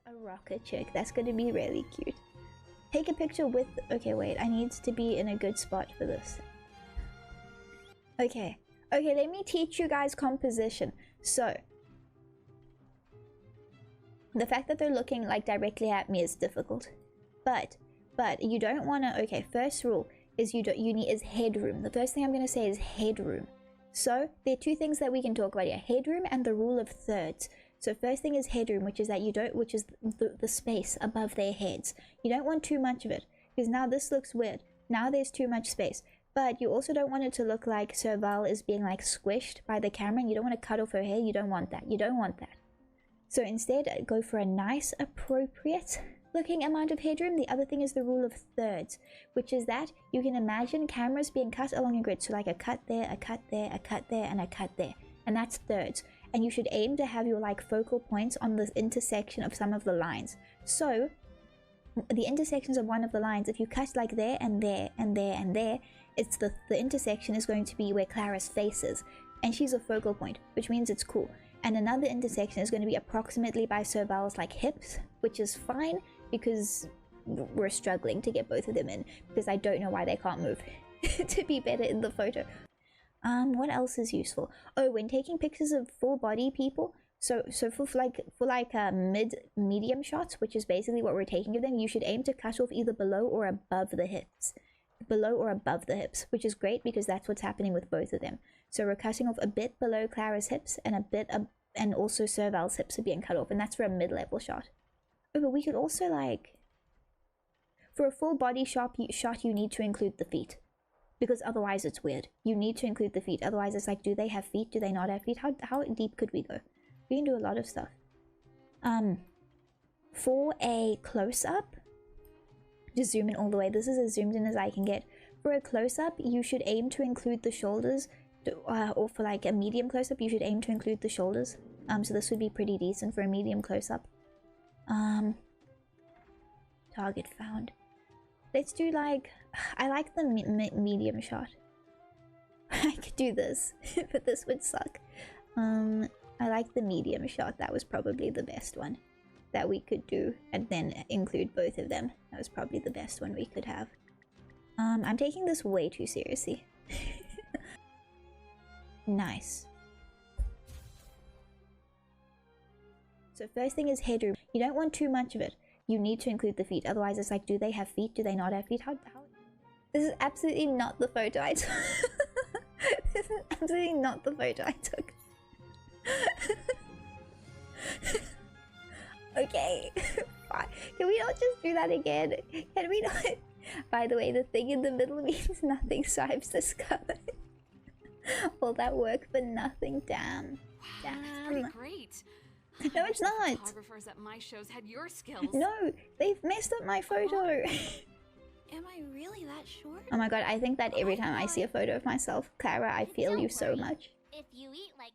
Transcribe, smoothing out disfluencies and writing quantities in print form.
A rocket chick. That's gonna be really cute. Take a picture with... Okay, wait. I need to be in a good spot for this. Okay. Okay, let me teach you guys composition. So, the fact that they're looking like directly at me is difficult. But you don't want to... Okay, first rule is you need is headroom. The first thing I'm going to say is headroom. So, there are two things that we can talk about here. Headroom and the rule of thirds. So first thing is headroom, which is that you don't, which is the space above their heads. You don't want too much of it, because now this looks weird. Now there's too much space. But you also don't want it to look like Serval is being like squished by the camera, and you don't want to cut off her hair. You don't want that. You don't want that. So instead, go for a nice, appropriate looking amount of headroom. The other thing is the rule of thirds, which is that you can imagine cameras being cut along a grid. So like a cut there, a cut there, a cut there, and a cut there. And that's thirds. And you should aim to have your like focal points on the intersection of some of the lines. So the intersections of one of the lines, if you cut like there and there and there and there, it's the intersection is going to be where Clara's face is, and she's a focal point, which means it's cool. And another intersection is going to be approximately by Serval's like hips, which is fine because we're struggling to get both of them in, because I don't know why they can't move to be better in the photo. What else is useful? Oh, when taking pictures of full body people, so for medium shots, which is basically what we're taking of them, you should aim to cut off either below or above the hips. Below or above the hips, which is great because that's what's happening with both of them. So we're cutting off a bit below Clara's hips and a bit and also Serval's hips are being cut off, and that's for a mid-level shot. Oh, but we could also like, for a full body shot you need to include the feet. Because otherwise it's weird. You need to include the feet. Otherwise it's like, do they have feet? Do they not have feet? How deep could we go? We can do a lot of stuff. For a close-up, just zoom in all the way. This is as zoomed in as I can get. For a close-up, you should aim to include the shoulders. Or for like a medium close-up, you should aim to include the shoulders. So this would be pretty decent for a medium close-up. Target found. Let's do like... I like the medium shot. I could do this, but this would suck. I like the medium shot. That was probably the best one that we could do, and then include both of them. That was probably the best one we could have. I'm taking this way too seriously. Nice. So first thing is headroom. You don't want too much of it. You need to include the feet. Otherwise it's like, do they have feet? Do they not have feet? How... This is absolutely not the photo I took. This is absolutely not the photo I took. Okay. Fine. Can we not just do that again? Can we not? By the way, the thing in the middle means nothing, so I've discovered. All that work for nothing. Damn. Wow, damn. that's pretty great. No, it's not. Photographers at my shows had your skills. No, they've messed up my photo. Am I really that short? Oh my god, I think that every time I see a photo of myself, Clara, I feel you so much. If you eat like